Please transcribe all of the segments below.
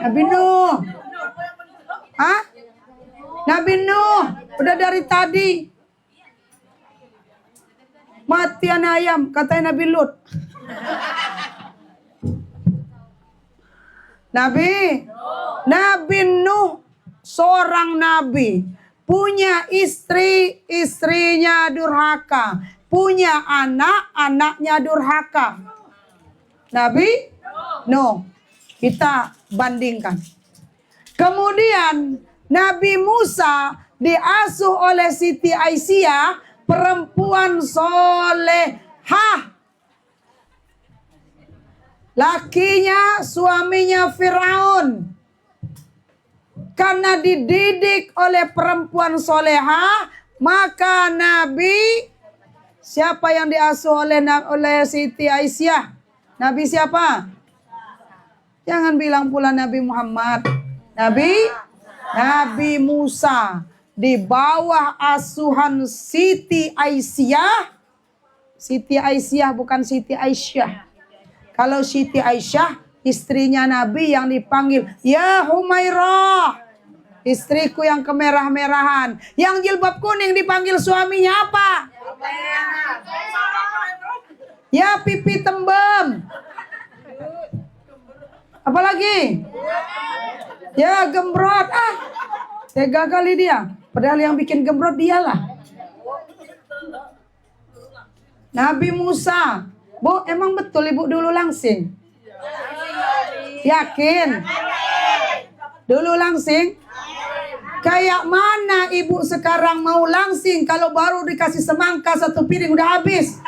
Nabi Nuh. Hah? Nabi Nuh. Udah dari tadi. Matian ayam, katanya Nabi Lut. Nabi Nuh seorang nabi, punya istri, istrinya durhaka, punya anak, anaknya durhaka. Nabi Nuh, kita bandingkan. Kemudian Nabi Musa diasuh oleh Siti Aisyah, perempuan solehah. Lakinya suaminya Firaun. Karena dididik oleh perempuan solehah, maka Nabi siapa yang diasuh oleh Siti Aisyah? Nabi siapa? Jangan bilang pula Nabi Muhammad. Nabi Musa di bawah asuhan Siti Aisyah. Siti Aisyah bukan Siti Aisyah. Kalau Siti Aisyah istrinya Nabi yang dipanggil ya Humairah, istriku yang kemerah-merahan. Yang jilbab kuning dipanggil suaminya apa? Ya pipi tembem. Apalagi? Ya gembrot. Tega kali dia. Padahal yang bikin gembrot dialah. Nabi Musa. Bu, emang betul ibu dulu langsing? Yakin? Dulu langsing? Kayak mana ibu sekarang mau langsing kalau baru dikasih semangka satu piring udah habis?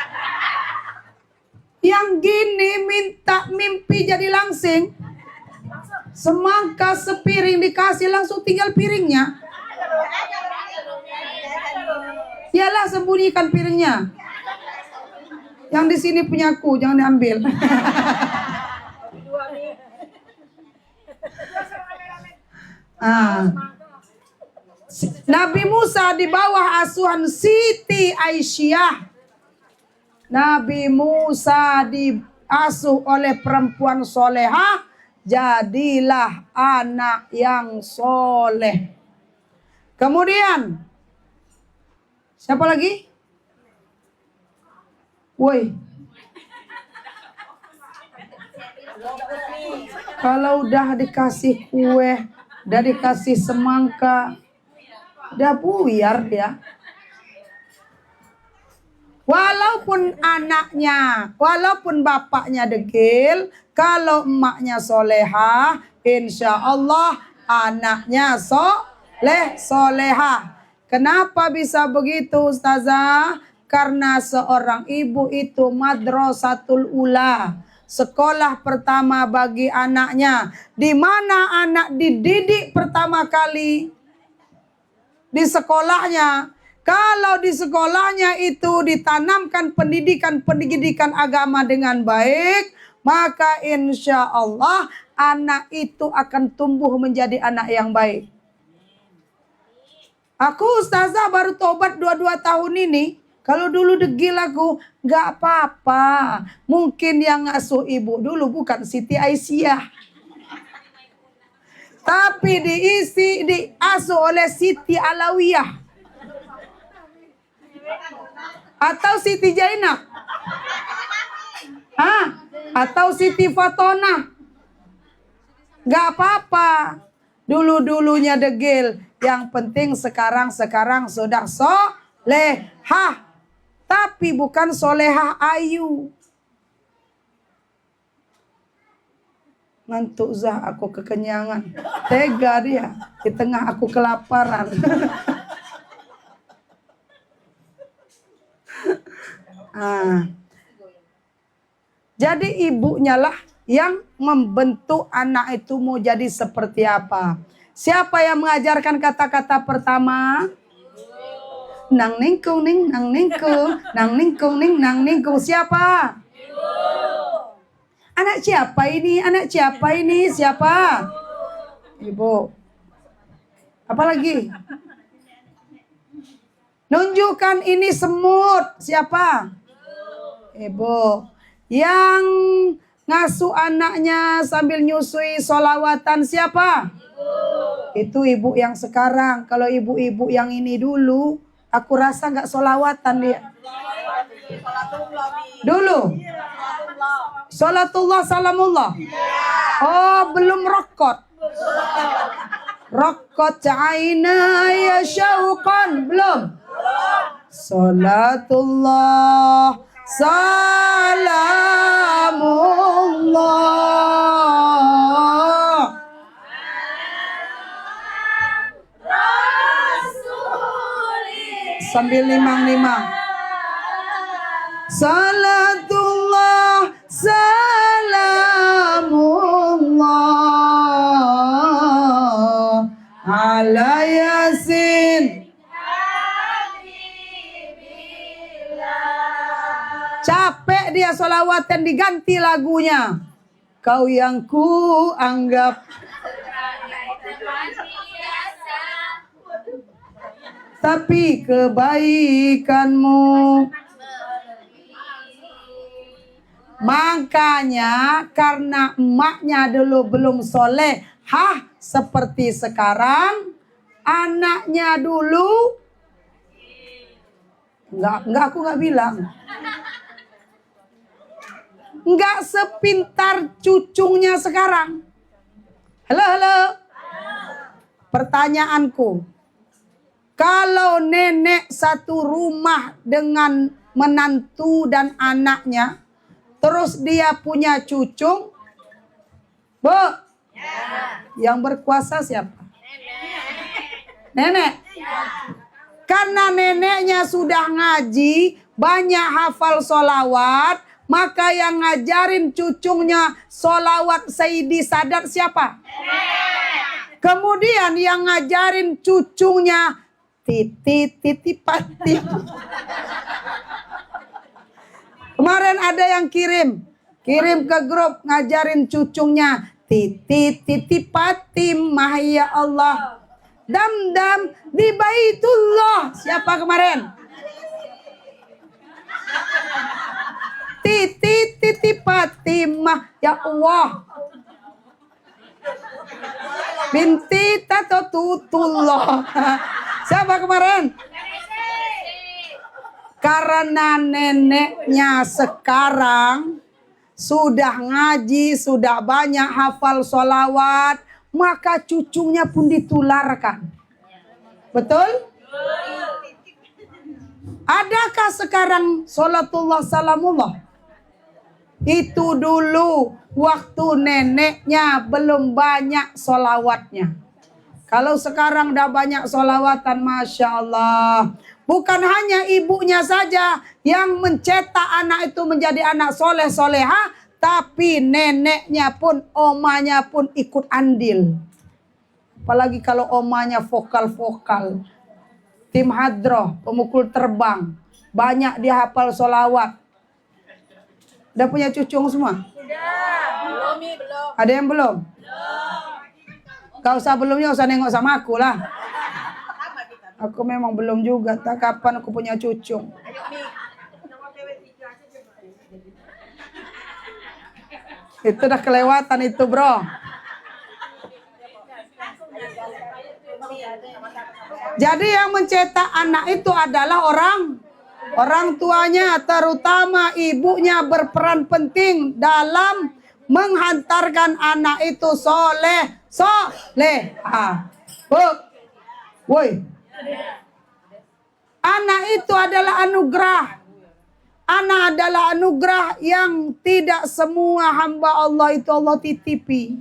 Yang gini minta mimpi jadi langsing. Semangka sepiring dikasih langsung tinggal piringnya. Yalah sembunyikan piringnya. Yang di sini punyaku, jangan diambil. Nabi Musa di bawah asuhan Siti Aisyah. Nabi Musa diasuh oleh perempuan solehah, jadilah anak yang soleh. Kemudian siapa lagi? Woi, kalau udah dikasih kue, udah dikasih semangka, udah buyar dia. Walaupun anaknya, walaupun bapaknya degil, kalau emaknya solehah, insya Allah anaknya solehah. Kenapa bisa begitu Ustazah? Karena seorang ibu itu madrasatul ula, sekolah pertama bagi anaknya, di mana anak dididik pertama kali di sekolahnya. Kalau di sekolahnya itu ditanamkan pendidikan agama dengan baik, maka insya Allah anak itu akan tumbuh menjadi anak yang baik. Aku Ustazah baru tobat 22 tahun ini. Kalau dulu degil aku, gak apa-apa. Mungkin yang ngasuh ibu dulu bukan Siti Aisyah. Tapi diasuh oleh Siti Alawiyah. Atau Siti Jainab. Atau Siti Fatona. Gak apa-apa. Dulu-dulunya degil. Yang penting sekarang sudah solehah. Tapi bukan solehah ayu. Ngantuk Zah, aku kekenyangan. Tega dia. Di tengah aku kelaparan. Jadi ibunya lah yang membentuk anak itu mau jadi seperti apa. Siapa yang mengajarkan kata-kata pertama? Nang ningkung ning, nang ningkung, nang ningkung ning, nang ningkung. Siapa? Ibu. Anak siapa ini? Anak siapa ini? Siapa? Ibu. Apa lagi? Nunjukkan ini semut. Siapa? Ibu. Yang ngasuh anaknya sambil nyusui solawatan siapa? Itu ibu yang sekarang. Kalau ibu-ibu yang ini dulu, aku rasa nggak solawatan dia. Dulu. Salatullah salamullah. Oh, belum rokot. Rokot aina ya syauqan. Belum. Salatullah salamullah. Sambil limang-limang. Salatullah salamullah ala yasin. Capek dia solawatan, diganti lagunya. Kau yang ku anggap tapi kebaikanmu. Makanya karena emaknya dulu belum solehah seperti sekarang, anaknya dulu aku nggak bilang, nggak sepintar cucunya sekarang. Halo. Pertanyaanku, kalau nenek satu rumah dengan menantu dan anaknya, terus dia punya cucu, Bu, yang berkuasa siapa? Nenek. Karena neneknya sudah ngaji, banyak hafal solawat, maka yang ngajarin cucunya solawat Sayyidi Sadat siapa? Kemudian yang ngajarin cucunya titi pati. Kemarin ada yang kirim ke grup ngajarin cucunya titi pati mahya Allah. Dam di Baitullah. Siapa kemarin? Titi pati mahya Allah. Binti tato tutullah. Siapa kemarin? Karena neneknya sekarang sudah ngaji, sudah banyak hafal solawat, maka cucunya pun ditularkan. Betul? Adakah sekarang salatullah salamullah? Itu dulu waktu neneknya belum banyak solawatnya. Kalau sekarang udah banyak solawatan, Masya Allah. Bukan hanya ibunya saja yang mencetak anak itu menjadi anak soleh soleha, tapi neneknya pun, omanya pun ikut andil. Apalagi kalau omanya vokal-vokal. Tim hadroh, pemukul terbang. Banyak dia hafal solawat. Udah punya cucu semua? Belum. Ada yang belum? Gak usah belumnya, usah nengok sama aku lah. Aku memang belum juga. Tak kapan aku punya cucu. Itu udah kelewatan itu, bro. Jadi yang mencetak anak itu adalah orang tuanya, terutama ibunya berperan penting dalam menghantarkan anak itu soleh. Woi. Anak itu adalah anugerah. Anak adalah anugerah yang tidak semua hamba Allah itu Allah titipi.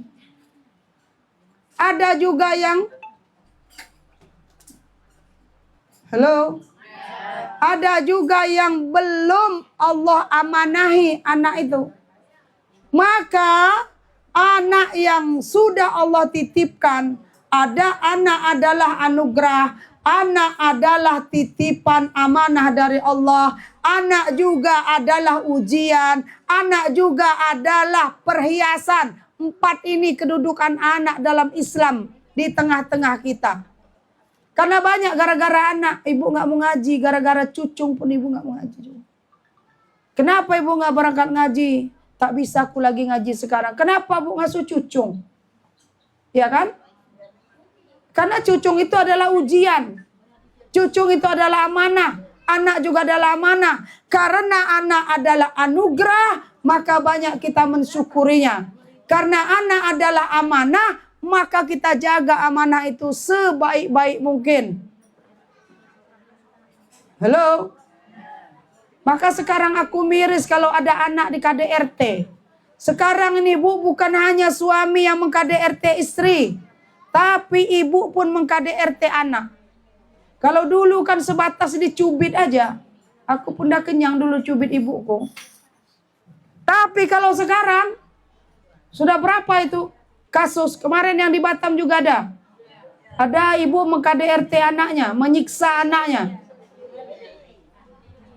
Ada juga yang ada juga yang belum Allah amanahi anak itu. Maka anak yang sudah Allah titipkan, ada anak adalah anugerah, anak adalah titipan amanah dari Allah, anak juga adalah ujian, anak juga adalah perhiasan. 4 ini kedudukan anak dalam Islam di tengah-tengah kita. Karena banyak gara-gara anak, ibu nggak mau ngaji, gara-gara cucung pun ibu nggak mau ngaji juga. Kenapa ibu nggak berangkat ngaji? Tak bisa aku lagi ngaji sekarang. Kenapa Bu ngasuh cucung? Ya kan? Karena cucung itu adalah ujian. Cucung itu adalah amanah. Anak juga adalah amanah. Karena anak adalah anugerah, maka banyak kita mensyukurinya. Karena anak adalah amanah, maka kita jaga amanah itu sebaik-baik mungkin. Halo? Maka sekarang aku miris kalau ada anak di KDRT. Sekarang ini Bu, bukan hanya suami yang meng-KDRT istri, tapi ibu pun meng-KDRT anak. Kalau dulu kan sebatas dicubit aja. Aku pun dah kenyang dulu cubit ibuku. Tapi kalau sekarang, sudah berapa itu kasus? Kemarin yang di Batam juga ada. Ada ibu meng-KDRT anaknya, menyiksa anaknya.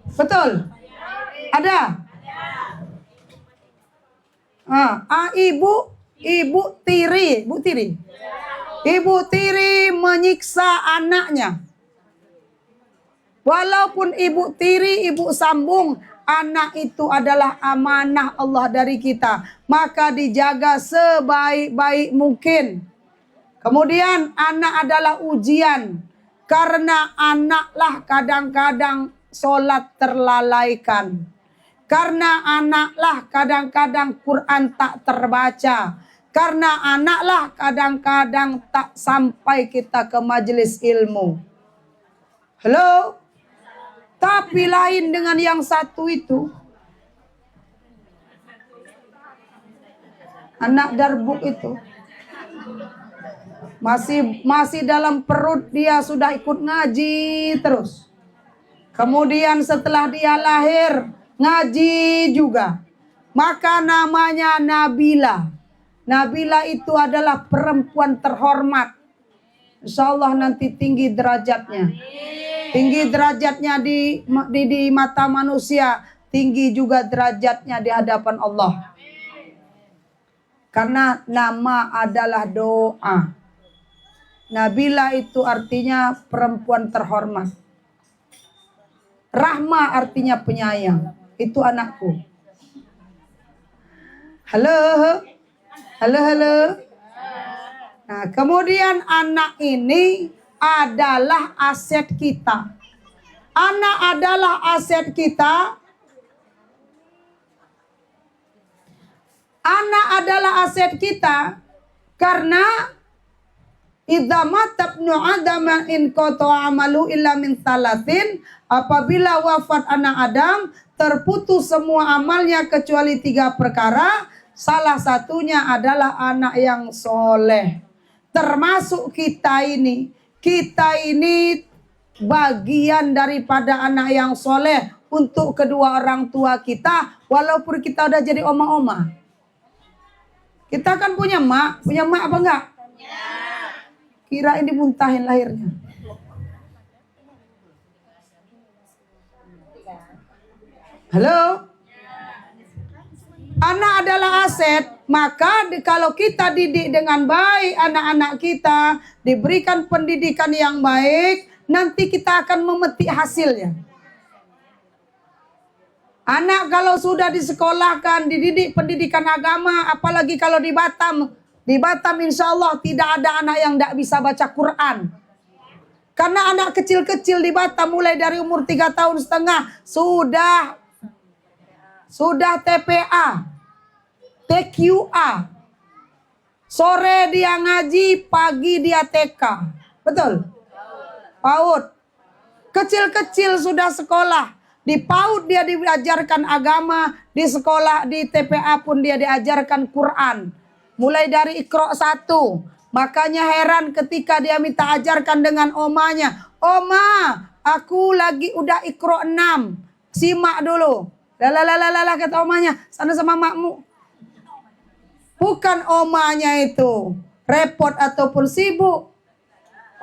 Betul? Ada? Ibu tiri menyiksa anaknya. Walaupun ibu tiri, ibu sambung, anak itu adalah amanah Allah dari kita. Maka dijaga sebaik-baik mungkin. Kemudian anak adalah ujian. Karena anaklah kadang-kadang sholat terlalaikan. Karena anaklah kadang-kadang Quran tak terbaca. Karena anaklah kadang-kadang tak sampai kita ke majelis ilmu. Halo? Tapi lain dengan yang satu itu. Anak darbuk itu. Masih dalam perut dia sudah ikut ngaji terus. Kemudian setelah dia lahir, ngaji juga. Maka namanya Nabila. Nabila itu adalah perempuan terhormat. Insya Allah nanti tinggi derajatnya. Tinggi derajatnya di mata manusia, tinggi juga derajatnya di hadapan Allah. Karena nama adalah doa. Nabila itu artinya perempuan terhormat. Rahma artinya penyayang. Itu anakku. Halo. Halo, halo. Nah, kemudian anak ini adalah aset kita. Anak adalah aset kita. Anak adalah aset kita karena idza matabnu adama in qata amalu illa min salatin, apabila wafat anak Adam terputus semua amalnya kecuali 3 perkara, salah satunya adalah anak yang soleh. Termasuk kita ini bagian daripada anak yang soleh untuk kedua orang tua kita, walaupun kita udah jadi oma-oma. Kita kan punya mak apa enggak? Kirain dimuntahin lahirnya. Halo? Anak adalah aset, maka kalau kita didik dengan baik anak-anak kita, diberikan pendidikan yang baik, nanti kita akan memetik hasilnya. Anak kalau sudah disekolahkan, dididik pendidikan agama, apalagi kalau di Batam insya Allah tidak ada anak yang tidak bisa baca Quran. Karena anak kecil-kecil di Batam mulai dari umur 3,5 tahun sudah TPA, TQA. Sore dia ngaji, pagi dia TK. Betul? PAUD. Kecil-kecil sudah sekolah. Di PAUD dia diajarkan agama, di sekolah, di TPA pun dia diajarkan Quran. Mulai dari Iqra 1. Makanya heran ketika dia minta ajarkan dengan omanya. Oma, aku lagi udah Iqra 6. Simak dulu. Lalalala kata omanya, sana sama makmu. Bukan omanya itu repot ataupun sibuk.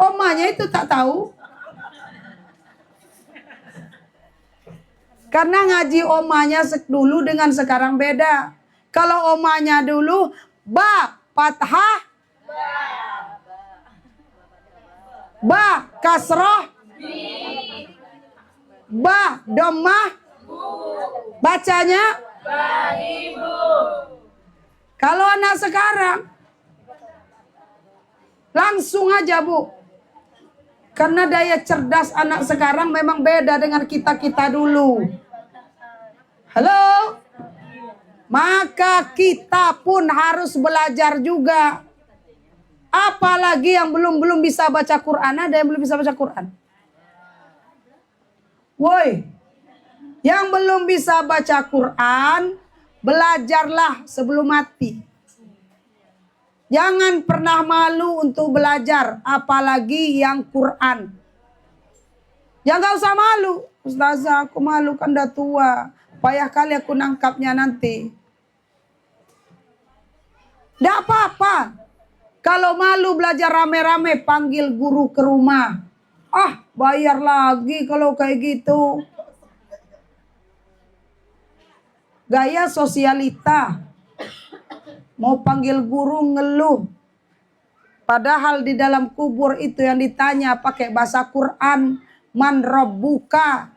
Omanya itu tak tahu. Karena ngaji omanya dulu dengan sekarang beda. Kalau omanya dulu ba fathah, ba kasroh, ba dhammah, bacanya Kalau anak sekarang, langsung aja Bu. Karena daya cerdas anak sekarang memang beda dengan kita-kita dulu. Halo? Maka kita pun harus belajar juga. Apalagi yang belum bisa baca Quran. Ada yang belum bisa baca Quran? Woi, yang belum bisa baca Quran, belajarlah sebelum mati. Jangan pernah malu untuk belajar, apalagi yang Quran. Ya gak usah malu. Ustazah, aku malu kan udah tua. Payah kali aku nangkapnya nanti. Tidak apa-apa. Kalau malu belajar rame-rame, panggil guru ke rumah. Ah, bayar lagi kalau kayak gitu. Gaya sosialita. Mau panggil guru ngeluh. Padahal di dalam kubur itu yang ditanya pakai bahasa Quran. Man rabbuka.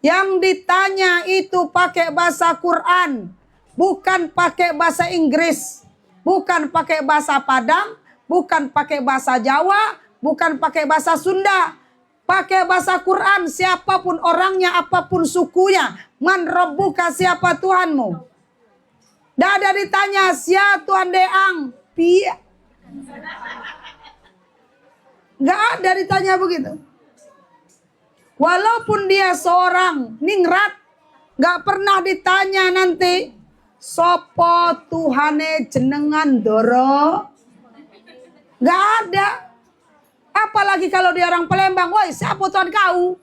Yang ditanya itu pakai bahasa Quran. Bukan pakai bahasa Inggris. Bukan pakai bahasa Padang. Bukan pakai bahasa Jawa. Bukan pakai bahasa Sunda. Pakai bahasa Quran. Siapapun orangnya, apapun sukunya. Man rabbuka, siapa Tuhanmu? Tidak ada ditanya, siapa Tuhan Deang? Pia. Gak ada ditanya begitu. Walaupun dia seorang ningrat, gak pernah ditanya nanti, sopo Tuhane jenengan doro. Gak ada. Apalagi kalau dia orang Palembang, woi siapa Tuhan kau?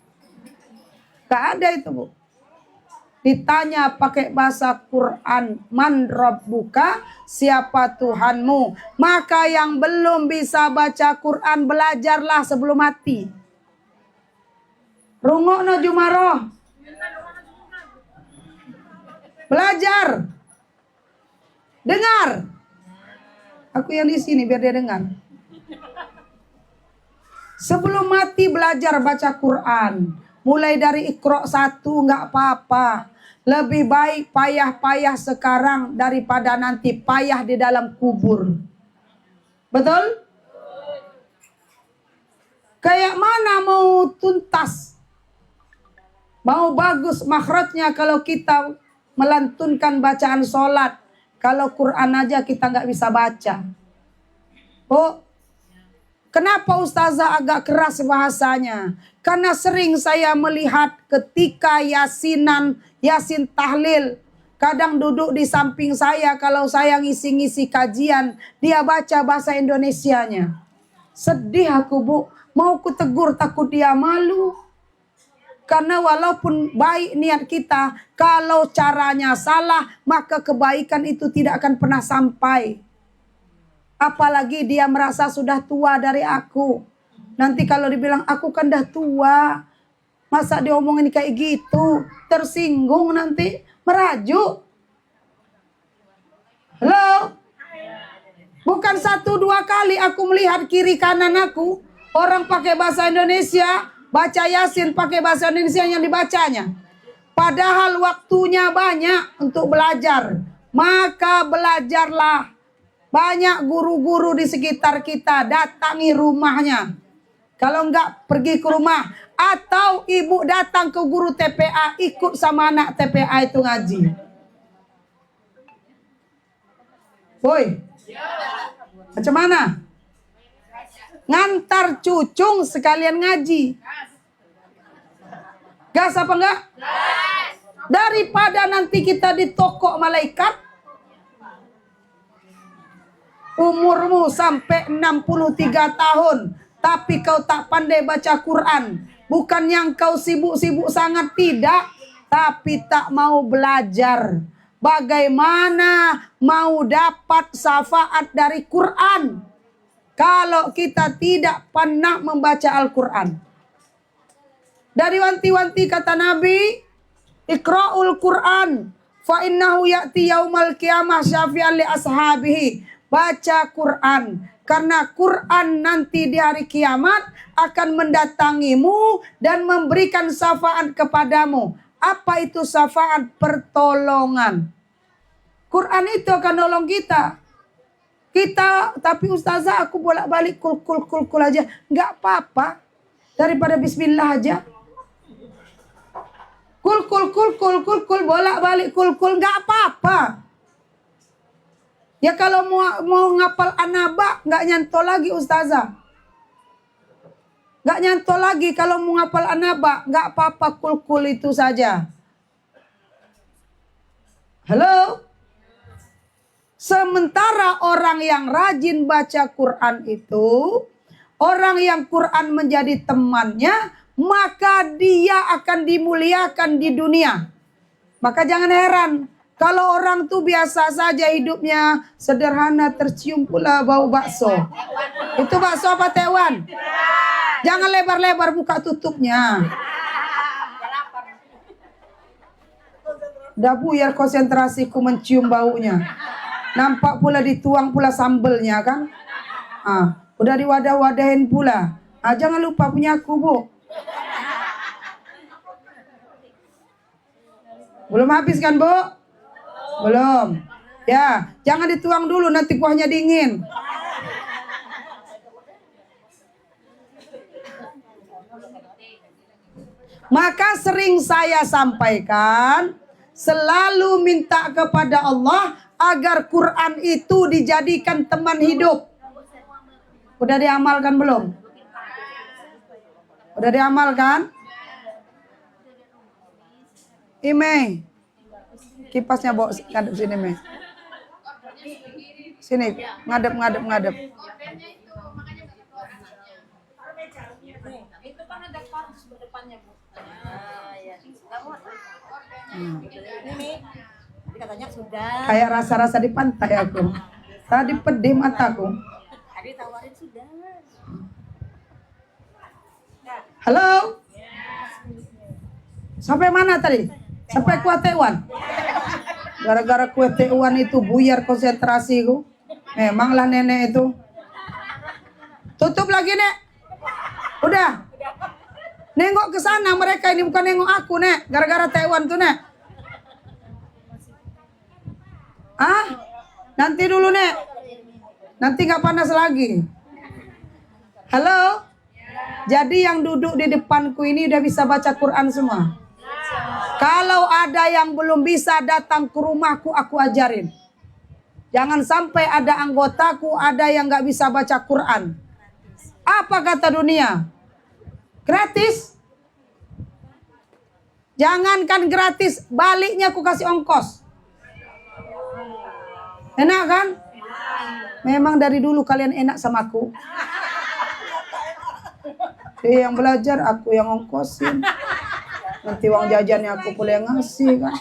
Gak ada itu Bu. Ditanya pakai bahasa Quran, man rabbuka, siapa Tuhanmu? Maka yang belum bisa baca Quran, belajarlah sebelum mati. Rungokno Jumaroh. Belajar. Dengar. Aku yang di sini biar dia dengar. Sebelum mati belajar baca Quran. Mulai dari Iqra 1 nggak apa-apa. Lebih baik payah-payah sekarang daripada nanti payah di dalam kubur. Betul? Kayak mana mau tuntas? Mau bagus makhrajnya kalau kita melantunkan bacaan sholat. Kalau Quran aja kita nggak bisa baca. Oh, kenapa Ustazah agak keras bahasanya? Karena sering saya melihat ketika Yasin tahlil. Kadang duduk di samping saya kalau saya ngisi-ngisi kajian. Dia baca bahasa Indonesianya. Sedih aku Bu. Mau ku tegur takut dia malu. Karena walaupun baik niat kita, kalau caranya salah, maka kebaikan itu tidak akan pernah sampai. Apalagi dia merasa sudah tua dari aku. Nanti kalau dibilang, aku kan dah tua. Masa diomongin kayak gitu? Tersinggung nanti, merajuk. Halo? Bukan 1-2 kali aku melihat kiri kanan aku. Orang pakai bahasa Indonesia, baca Yasin pakai bahasa Indonesia yang dibacanya. Padahal waktunya banyak untuk belajar. Maka belajarlah. Banyak guru-guru di sekitar kita. Datangi rumahnya. Kalau enggak pergi ke rumah. Atau ibu datang ke guru TPA. Ikut sama anak TPA itu ngaji. Woi. Macam mana? Ngantar cucung sekalian ngaji. Gas apa enggak? Gas. Daripada nanti kita ditokok malaikat. Umurmu sampai 63 tahun. Tapi kau tak pandai baca Quran. Bukan yang kau sibuk-sibuk sangat, tidak. Tapi tak mau belajar. Bagaimana mau dapat syafaat dari Quran? Kalau kita tidak pernah membaca Al-Quran. Dari wanti-wanti kata Nabi, Iqra'ul Quran, fa innahu ya'ti yaumal qiyamah syafi'an li ashabihi. Baca Quran, karena Quran nanti di hari kiamat akan mendatangimu dan memberikan syafaat kepadamu. Apa itu syafaat? Pertolongan. Quran itu akan nolong kita. Tapi ustazah aku bolak-balik kul aja. Nggak apa-apa. Daripada bismillah aja. Kul bolak-balik kul nggak apa-apa. Ya kalau mau ngapal anaba nggak nyantol lagi ustazah. Nggak nyantol lagi kalau mau ngapal anaba, nggak apa-apa kul itu saja. Halo? Sementara orang yang rajin baca Quran itu, orang yang Quran menjadi temannya, maka dia akan dimuliakan di dunia. Maka jangan heran, kalau orang tuh biasa saja hidupnya, sederhana, tercium pula bau bakso. Itu bakso apa tewan? Jangan lebar-lebar buka tutupnya. Udah buyar konsentrasiku mencium baunya. Nampak pula dituang pula sambelnya kan. Udah diwadah-wadahin pula. Jangan lupa punya aku, Bu. Belum habis kan, Bu? Belum. Ya, jangan dituang dulu nanti kuahnya dingin. Maka sering saya sampaikan, selalu minta kepada Allah agar Quran itu dijadikan teman hidup. Udah diamalkan belum? Udah diamalkan? Ime, kipasnya bawa ngadep sini, Me. Sini, ngadep. Itu kan ada kardus depannya, Bu. Ini katanya sudah. Kayak rasa-rasa di pantai aku. Tadi pedih mataku. Tadi tawarin sudah. Halo? Sampai mana tadi? Sampai kue tewan. Gara-gara kue tewan itu buyar konsentrasiku. Memanglah nenek itu. Tutup lagi, Nek. Udah. Nengok ke sana mereka, ini bukan nengok aku, Nek. Gara-gara tewan tuh, Nek. Nanti dulu, Nek. Nanti nggak panas lagi. Halo? Jadi yang duduk di depanku ini udah bisa baca Quran semua. Kalau ada yang belum bisa datang ke rumahku, aku ajarin. Jangan sampai ada anggotaku, ada yang nggak bisa baca Quran. Apa kata dunia? Gratis. Jangankan gratis, baliknya aku kasih ongkos. Enak kan? Memang dari dulu kalian enak sama aku. Dia yang belajar, aku yang ongkosin. Nanti uang jajannya aku pula yang ngasih kan.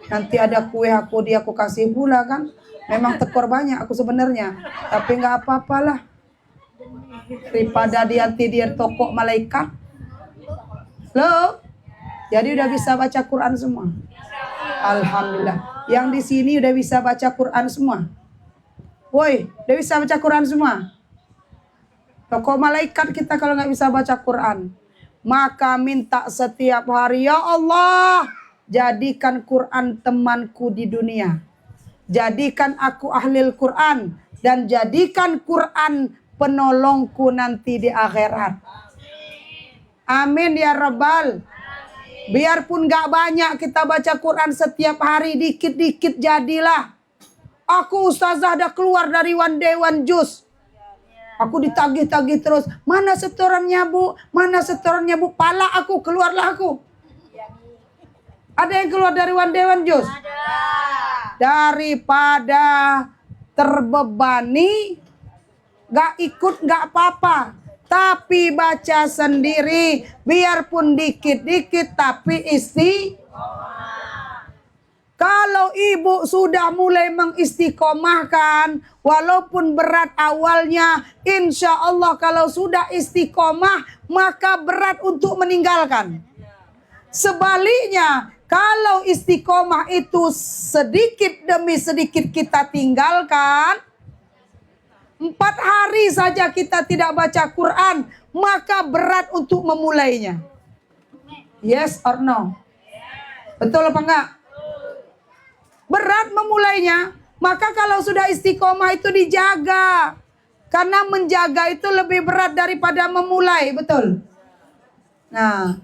Nanti ada kue aku kasih pula kan. Memang tekor banyak aku sebenarnya. Tapi nggak apa-apalah. Daripada dia tokok malaikat. Loh. Jadi udah bisa baca Quran semua. Alhamdulillah. Yang di sini udah bisa baca Quran semua. Woi, udah bisa baca Quran semua. Tokok malaikat kita kalau nggak bisa baca Quran. Maka minta setiap hari, ya Allah, jadikan Quran temanku di dunia. Jadikan aku ahli Quran. Dan jadikan Quran penolongku nanti di akhirat. Amin ya Rabbal. Biarpun gak banyak kita baca Quran setiap hari, dikit-dikit jadilah. Aku ustazah dah keluar dari one day one juice. Aku ditagih-tagih terus. Mana setorannya, Bu? Mana setorannya, Bu? Pala aku, keluarlah aku. Ada yang keluar dari one day one juice? Daripada terbebani, gak ikut gak apa-apa. Tapi baca sendiri, biarpun dikit-dikit tapi Kalau ibu sudah mulai mengistiqomahkan, walaupun berat awalnya, insya Allah kalau sudah istiqomah, maka berat untuk meninggalkan. Sebaliknya, kalau istiqomah itu sedikit demi sedikit kita tinggalkan, 4 hari saja kita tidak baca Quran, maka berat untuk memulainya. Yes or no? Betul apa enggak? Berat memulainya. Maka kalau sudah istiqomah itu dijaga. Karena menjaga itu lebih berat daripada memulai. Betul? Nah,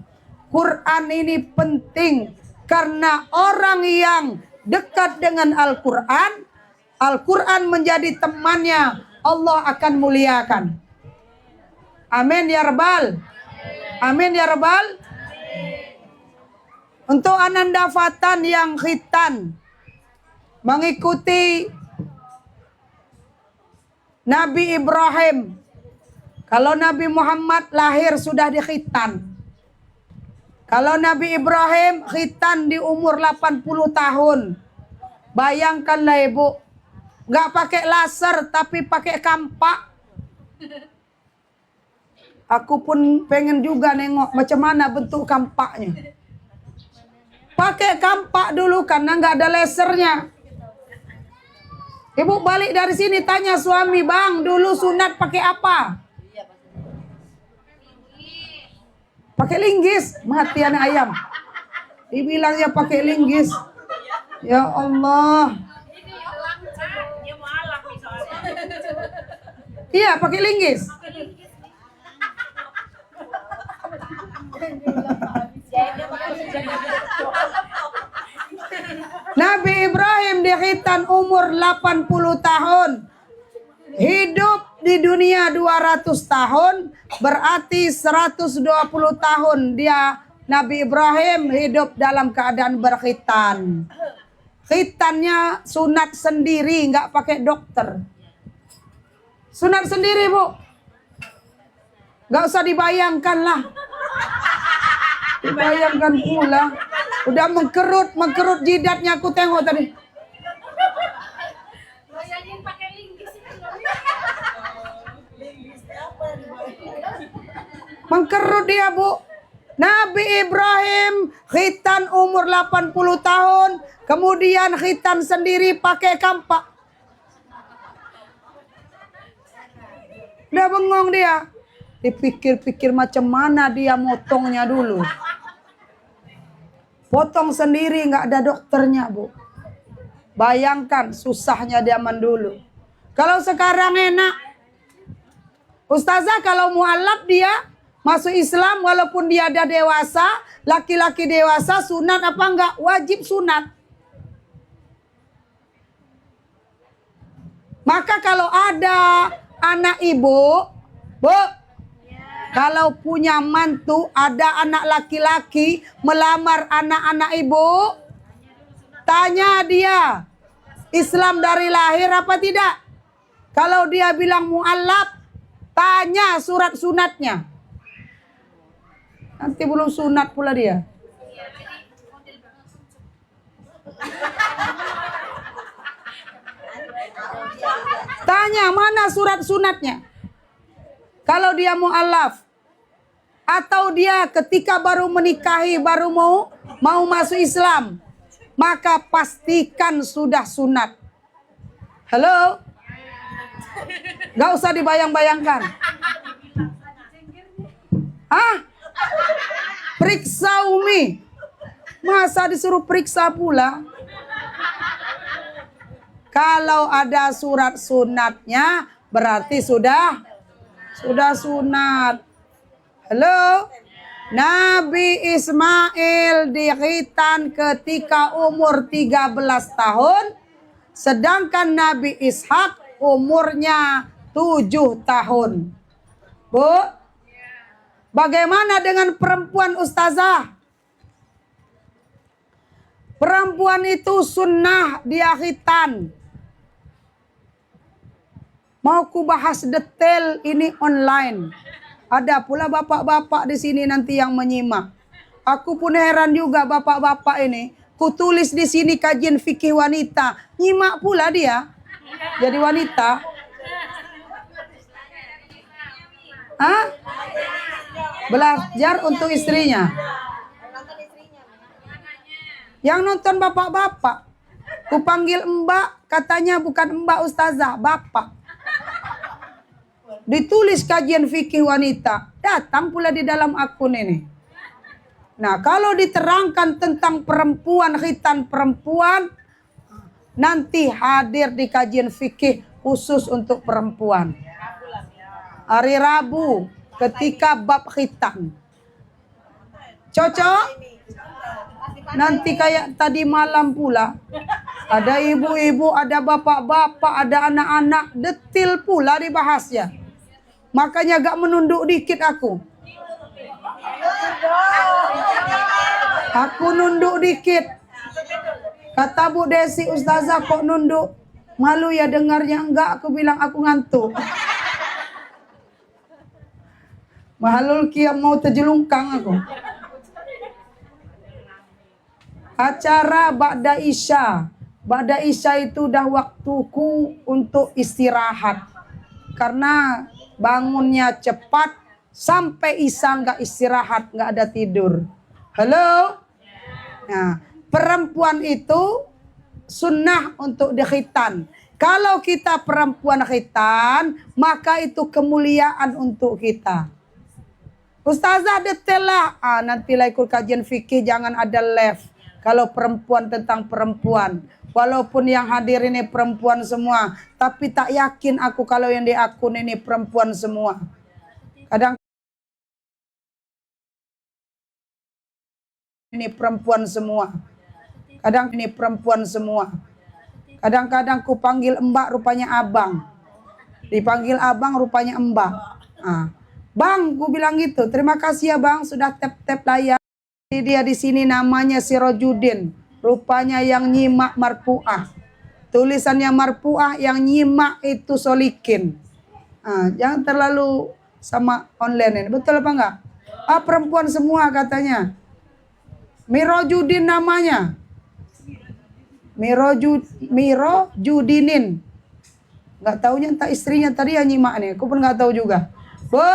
Quran ini penting. Karena orang yang dekat dengan Al-Quran, Al-Quran menjadi temannya, Allah akan muliakan. Amin ya Rabbal. Amin ya Rabbal. Untuk Ananda Fatan yang khitan mengikuti Nabi Ibrahim. Kalau Nabi Muhammad lahir sudah dikhitan. Kalau Nabi Ibrahim khitan di umur 80 tahun. Bayangkanlah ibu, nggak pakai laser tapi pakai kampak. Aku pun pengen juga nengok macam mana bentuk kampaknya. Pakai kampak dulu karena nggak ada lasernya. Ibu balik dari sini tanya suami, bang dulu sunat pakai apa? Pakai linggis, mati anak ayam. Dibilangnya pakai linggis. Ya Allah. Iya pakai linggis. Nabi Ibrahim dikhitan umur 80 tahun. Hidup di dunia 200 tahun. Berarti 120 tahun dia Nabi Ibrahim hidup dalam keadaan berkhitan. Khitannya sunat sendiri, nggak pakai dokter. Sunat sendiri bu. Nggak usah dibayangkan lah. Dibayangkan pula. Udah mengkerut jidatnya aku tengok tadi. Bayangin pakai linggis itu. Mengkerut dia bu. Nabi Ibrahim khitan umur 80 tahun. Kemudian khitan sendiri pakai kampak. Udah bengong dia. Dipikir-pikir macam mana dia motongnya dulu. Potong sendiri nggak ada dokternya bu. Bayangkan susahnya zaman dulu. Kalau sekarang enak. Ustazah kalau mualaf dia masuk Islam walaupun dia ada dewasa. Laki-laki dewasa sunat apa enggak? Wajib sunat. Maka kalau ada anak ibu, bu, kalau punya mantu, ada anak laki-laki melamar anak-anak ibu, tanya dia, Islam dari lahir apa tidak? Kalau dia bilang mu'alaf, tanya surat sunatnya. Nanti belum sunat pula dia. Tanya mana surat sunatnya. Kalau dia mu'alaf. Atau dia ketika baru menikahi, baru mau masuk Islam. Maka pastikan sudah sunat. Halo? Gak usah dibayang-bayangkan. Hah? Periksa Umi. Masa disuruh periksa pula? Kalau ada surat sunatnya, berarti sudah sunat. Halo? Nabi Ismail dikhitan ketika umur 13 tahun. Sedangkan Nabi Ishak umurnya 7 tahun. Bu, bagaimana dengan perempuan ustazah? Perempuan itu sunnah dia khitan. Mau ku bahas detail ini online. Ada pula bapak-bapak di sini nanti yang menyimak. Aku pun heran juga bapak-bapak ini. Ku tulis di sini kajian fikih wanita. Nyimak pula dia. Jadi wanita. Hah? Belajar untuk istrinya. Yang nonton bapak-bapak. Ku panggil mbak. Katanya bukan mbak ustazah. Bapak. Ditulis kajian fikih wanita. Datang pula di dalam akun ini. Nah, kalau diterangkan tentang perempuan, khitan perempuan, nanti hadir di kajian fikih khusus untuk perempuan. Hari Rabu ketika bab khitan. Cocok? Nanti kayak tadi malam pula. Ada ibu-ibu, ada bapak-bapak, ada anak-anak. Detil pula dibahasnya. Makanya gak menunduk dikit aku. Aku nunduk dikit. Kata Bu Desi, Ustazah kok nunduk? Malu ya dengarnya. Enggak, aku bilang aku ngantuk. Mahalul kiam mau terjelungkang aku. Acara Ba'da Isya. Ba'da Isya itu udah waktuku untuk istirahat. Karena bangunnya cepat. Sampai Isya nggak istirahat, nggak ada tidur. Halo? Nah, perempuan itu sunnah untuk dikhitan. Kalau kita perempuan khitan, maka itu kemuliaan untuk kita. Ustazah detail lah. Nanti lah ikut kajian fikih, jangan ada left. Kalau perempuan tentang perempuan. Walaupun yang hadir ini perempuan semua. Tapi tak yakin aku kalau yang di akun ini perempuan semua. Kadang ini perempuan semua. Kadang ini perempuan semua. Kadang-kadang ku panggil mbak rupanya abang. Dipanggil abang rupanya mbak. Bang, ku bilang gitu. Terima kasih ya bang sudah tap-tap layar. Dia di sini namanya Sirojudin. Rupanya yang nyimak marpuah. Tulisannya marpuah, yang nyimak itu solikin. Jangan terlalu sama online ini. Betul apa enggak? Perempuan semua katanya. Mirojudin namanya. Mirojudinin. Enggak taunya entah istrinya tadi yang nyimak nih. Aku pun enggak tahu juga. Bu,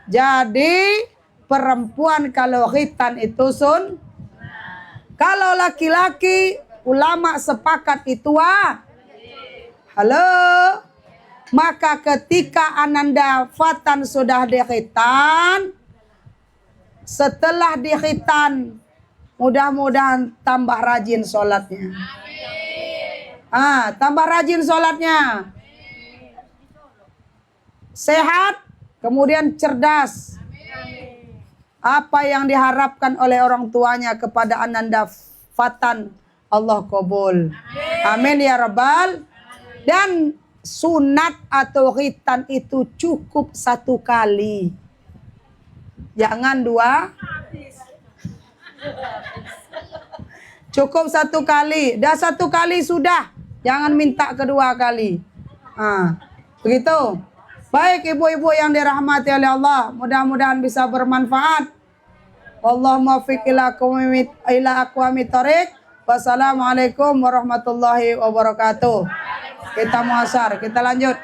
jadi perempuan kalau khitan itu kalau laki-laki ulama sepakat itu halo. Maka ketika Ananda Fatan sudah dikhitan, setelah dikhitan, mudah-mudahan tambah rajin sholatnya. Tambah rajin sholatnya. Sehat, kemudian cerdas. Apa yang diharapkan oleh orang tuanya kepada Ananda Fatan, Allah kabul. Amin ya Rabbal. Dan sunat atau khitan itu cukup 1 kali. Jangan 2. Cukup 1 kali. Dah 1 kali sudah. Jangan minta kedua kali. Begitu. Baik ibu-ibu yang dirahmati oleh Allah, mudah-mudahan bisa bermanfaat. Wallahu muwaffiq ila aqwamit thoriq. Wassalamualaikum warahmatullahi wabarakatuh. Kita muasar, kita lanjut.